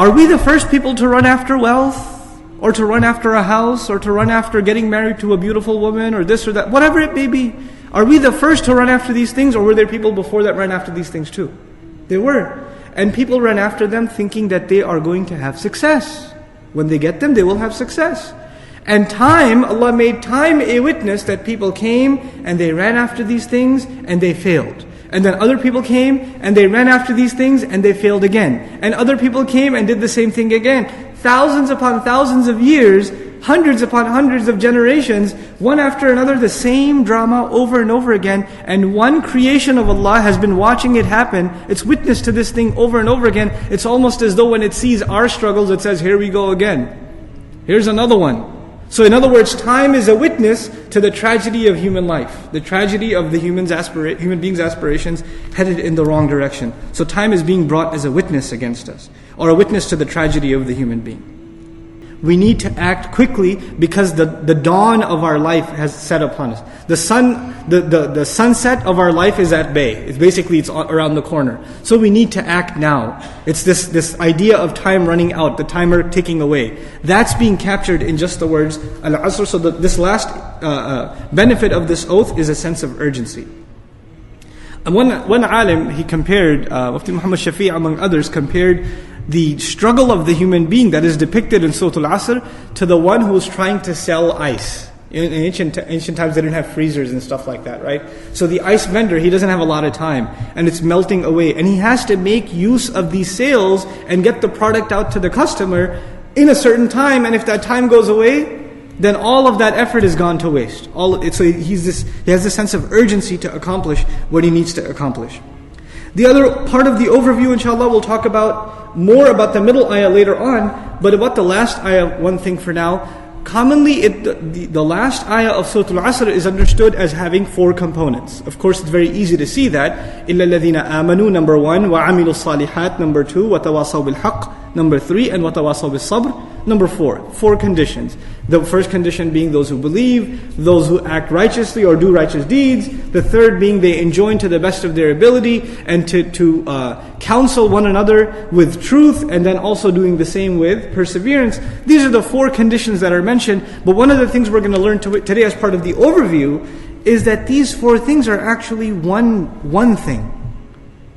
Are we the first people to run after wealth? Or to run after a house? Or to run after getting married to a beautiful woman? Or this or that? Whatever it may be. Are we the first to run after these things? Or were there people before that ran after these things too? They were. And people ran after them thinking that they are going to have success. When they get them, they will have success. And time, Allah made time a witness that people came and they ran after these things and they failed. And then other people came and they ran after these things and they failed again. And other people came and did the same thing again. Thousands upon thousands of years, hundreds upon hundreds of generations, one after another, the same drama over and over again. And one creation of Allah has been watching it happen. It's witness to this thing over and over again. It's almost as though when it sees our struggles, it says, here we go again. Here's another one. So in other words, time is a witness to the tragedy of human life, the tragedy of the human being's aspirations headed in the wrong direction. So time is being brought as a witness against us, or a witness to the tragedy of the human being. We need to act quickly because the dawn of our life has set upon us. The sunset of our life is at bay. It's around the corner. So we need to act now. It's this idea of time running out, the timer ticking away. That's being captured in just the words Al-Asr. So this last benefit of this oath is a sense of urgency. And one alim, he compared, Mufti Muhammad Shafi among others, compared the struggle of the human being that is depicted in Surah Al-Asr to the one who is trying to sell ice. In ancient times they didn't have freezers and stuff like that, right? So the ice vendor, he doesn't have a lot of time and it's melting away. And he has to make use of these sales and get the product out to the customer in a certain time. And if that time goes away, then all of that effort has gone to waste. So he has this sense of urgency to accomplish what he needs to accomplish. The other part of the overview, inshallah, we'll talk about more about the middle ayah later on, but about the last ayah, one thing for now. Commonly, the last ayah of Surah Al-Asr is understood as having 4 components. Of course, it's very easy to see that. إِلَّا الَّذِينَ آمَنُوا, number 1, وَعَمِلُوا الصَّالِحَاتِ, number 2, وَتَوَاصَوْا بِالْحَقِّ, number 3, and وَتَوَاصَوْا بِالصَّبْرِ, number 4. 4 conditions. The first condition being those who believe, those who act righteously or do righteous deeds. The third being they enjoin to the best of their ability and to counsel one another with truth, and then also doing the same with perseverance. These are the 4 conditions that are mentioned. But one of the things we're going to learn today as part of the overview is that these 4 things are actually one thing.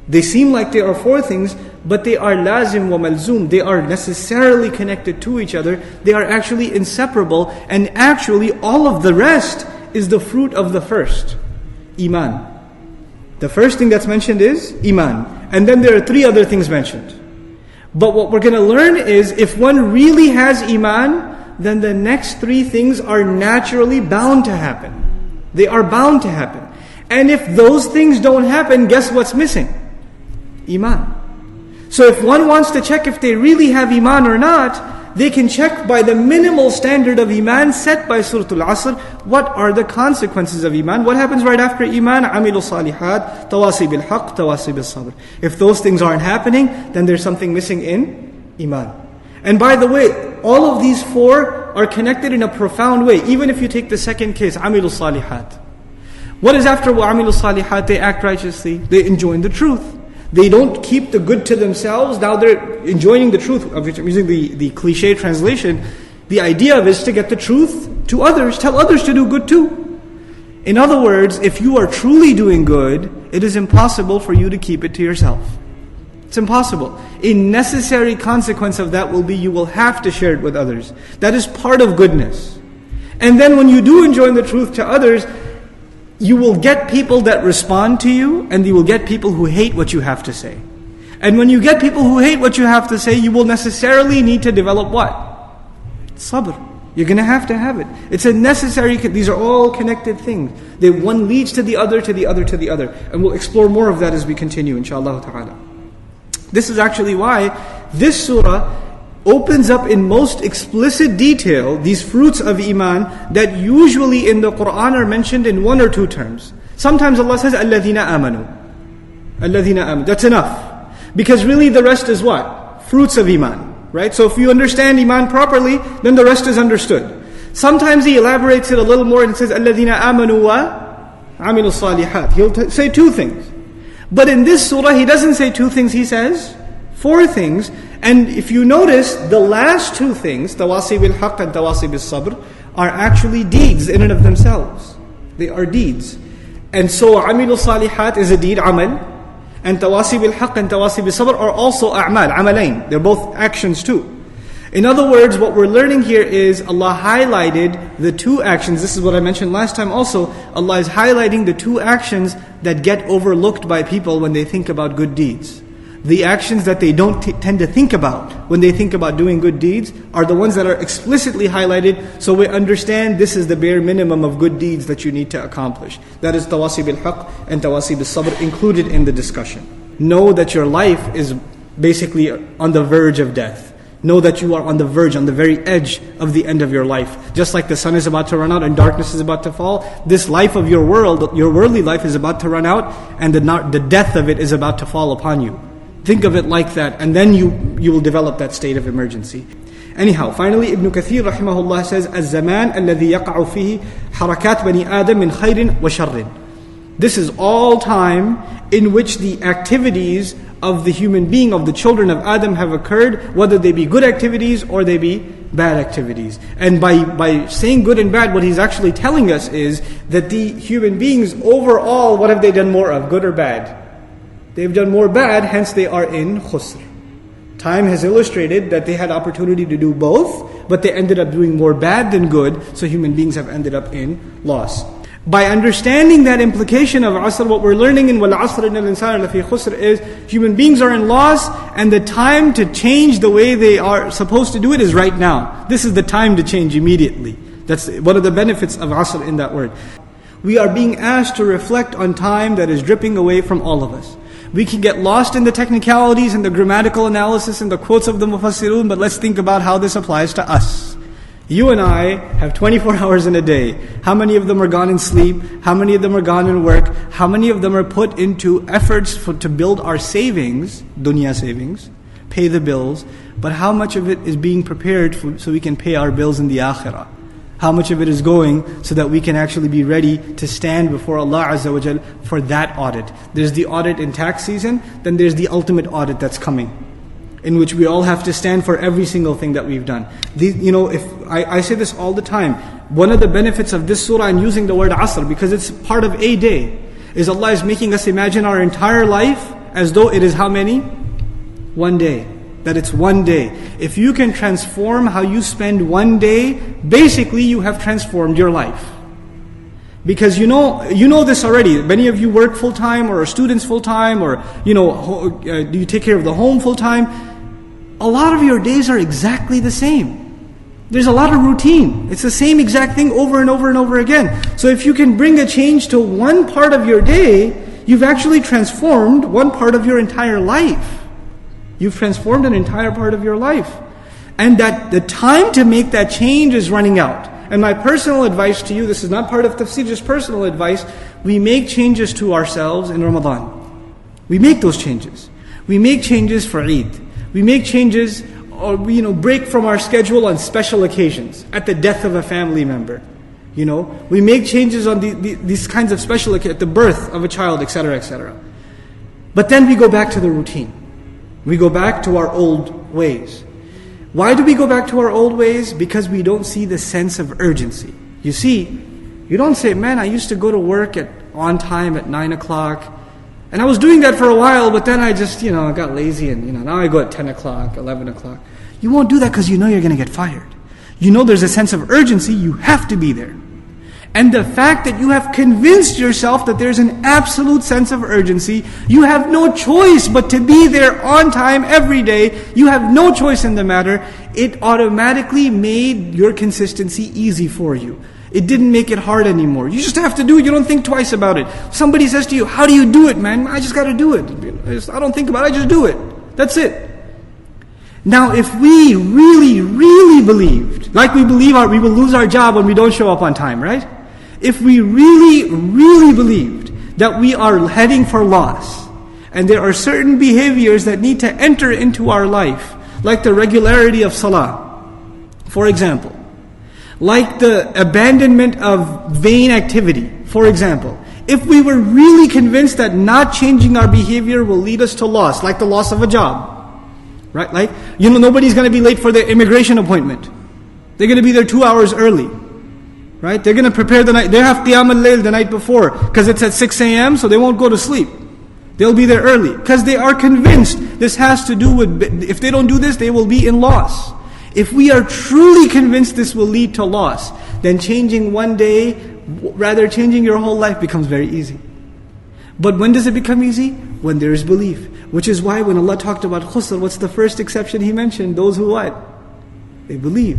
They seem like they are 4 things, but they are lazim wa malzoom. They are necessarily connected to each other. They are actually inseparable. And actually all of the rest is the fruit of the first. Iman. The first thing that's mentioned is Iman. And then there are 3 other things mentioned. But what we're going to learn is if one really has Iman, then the next 3 things are naturally bound to happen. They are bound to happen. And if those things don't happen, guess what's missing? Iman. So if one wants to check if they really have Iman or not, they can check by the minimal standard of Iman set by Surah Al-Asr. What are the consequences of Iman? What happens right after Iman? عَمِلُوا الصَّالِحَاتِ تَوَاصِي بِالْحَقِّ تَوَاصِي بِالصَّبْرِ. If those things aren't happening, then there's something missing in Iman. And by the way, all of these 4 are connected in a profound way. Even if you take the second case, عَمِلُوا الصَّالِحَاتِ. What is after وَعَمِلُوا الصَّالِحَاتِ? They act righteously. They enjoin the truth. They don't keep the good to themselves. Now they're enjoining the truth, of which I'm using the cliche translation. The idea of it is to get the truth to others. Tell others to do good too. In other words, if you are truly doing good, it is impossible for you to keep it to yourself. It's impossible. A necessary consequence of that will be you will have to share it with others. That is part of goodness. And then when you do enjoin the truth to others, you will get people that respond to you, and you will get people who hate what you have to say. And when you get people who hate what you have to say, you will necessarily need to develop what? Sabr. You're going to have it. It's a necessary, these are all connected things. One leads to the other, to the other, to the other. And we'll explore more of that as we continue, inshallah ta'ala. This is actually why this surah opens up in most explicit detail these fruits of Iman that usually in the Qur'an are mentioned in 1 or 2 terms. Sometimes Allah says, الَّذِينَ آمَنُوا. الَّذِينَ آمَنُوا. That's enough. Because really the rest is what? Fruits of Iman. Right? So if you understand Iman properly, then the rest is understood. Sometimes He elaborates it a little more and says, الَّذِينَ آمَنُوا وَعَمِلُوا الصَّالِحَاتِ. He'll say 2 things. But in this surah, He doesn't say 2 things, He says 4 things. And if you notice, the last 2 things, tawasi bil haqq and tawasi bil sabr, are actually deeds in and of themselves. They are deeds. And so amilu salihat is a deed, amal. And tawasi bil haqq and tawasi bil sabr are also a'mal, amalain. They're both actions too. In other words, what we're learning here is Allah highlighted the 2 actions. This is what I mentioned last time also. Allah is highlighting the 2 actions that get overlooked by people when they think about good deeds. The actions that they don't tend to think about when they think about doing good deeds are the ones that are explicitly highlighted, so we understand this is the bare minimum of good deeds that you need to accomplish. That is tawasi bil haqq and tawasi bil sabr included in the discussion. Know that your life is basically on the verge of death. Know that you are on the verge, on the very edge of the end of your life. Just like the sun is about to run out and darkness is about to fall, this life of your world, your worldly life is about to run out, and the death of it is about to fall upon you. Think of it like that, and then you will develop that state of emergency. Anyhow, finally Ibn Kathir rahimahullah says, الزمان الذي يقع فيه حركات بني آدم من خير وشر. This is all time in which the activities of the human being, of the children of Adam have occurred, whether they be good activities or they be bad activities. And by saying good and bad, what he's actually telling us is that the human beings overall, what have they done more of, good or bad? They've done more bad, hence they are in khusr. Time has illustrated that they had opportunity to do both, but they ended up doing more bad than good, so human beings have ended up in loss. By understanding that implication of asr, what we're learning in وَالْعَصْرِ إِنَّ الْإِنسَانَ لَفِي خُسْرٍ is human beings are in loss, and the time to change the way they are supposed to do it is right now. This is the time to change immediately. That's one of the benefits of asr in that word. We are being asked to reflect on time that is dripping away from all of us. We can get lost in the technicalities and the grammatical analysis and the quotes of the mufassirun, but let's think about how this applies to us. You and I have 24 hours in a day. How many of them are gone in sleep? How many of them are gone in work? How many of them are put into efforts to build our savings, dunya savings, pay the bills, but how much of it is being prepared so we can pay our bills in the akhirah? How much of it is going so that we can actually be ready to stand before Allah Azza wa Jal for that audit? There's the audit in tax season, then there's the ultimate audit that's coming, in which we all have to stand for every single thing that we've done. If I say this all the time, one of the benefits of this surah and using the word asr, because it's part of a day, is Allah is making us imagine our entire life as though it is how many? One day. That it's one day. If you can transform how you spend one day, basically you have transformed your life. Because you know this already. Many of you work full-time or are students full-time, or do you take care of the home full-time? A lot of your days are exactly the same. There's a lot of routine. It's the same exact thing over and over and over again. So if you can bring a change to one part of your day, you've actually transformed one part of your entire life. You've transformed an entire part of your life. And that the time to make that change is running out. And my personal advice to you, this is not part of tafsir, just personal advice, we make changes to ourselves in Ramadan. We make those changes. We make changes for Eid. We make changes, or break from our schedule on special occasions, at the death of a family member. We make changes on these kinds of special occasions, at the birth of a child, etc., etc. But then we go back to the routine. We go back to our old ways. Why do we go back to our old ways? Because we don't see the sense of urgency. You see, you don't say, man, I used to go to work on time at 9 o'clock, and I was doing that for a while, but then I just, got lazy, and now I go at 10 o'clock, 11 o'clock. You won't do that because you know you're going to get fired. There's a sense of urgency, you have to be there. And the fact that you have convinced yourself that there's an absolute sense of urgency, you have no choice but to be there on time every day, you have no choice in the matter, it automatically made your consistency easy for you. It didn't make it hard anymore. You just have to do it, you don't think twice about it. Somebody says to you, how do you do it, man? I just got to do it. I don't think about it, I just do it. That's it. Now if we really, really believed, like we believe we will lose our job when we don't show up on time, right? If we really, really believed that we are heading for loss, and there are certain behaviors that need to enter into our life, like the regularity of salah, for example, like the abandonment of vain activity, for example, if we were really convinced that not changing our behavior will lead us to loss, like the loss of a job, Right? Like, nobody's going to be late for their immigration appointment. They're going to be there 2 hours early. Right? They're going to prepare the night. They have Qiyam al-Layl the night before, because it's at 6 a.m., so they won't go to sleep. They'll be there early, because they are convinced this has to do with, if they don't do this, they will be in loss. If we are truly convinced this will lead to loss, then changing one day, rather changing your whole life, becomes very easy. But when does it become easy? When there is belief. Which is why when Allah talked about khusr, what's the first exception He mentioned? Those who what? They believe.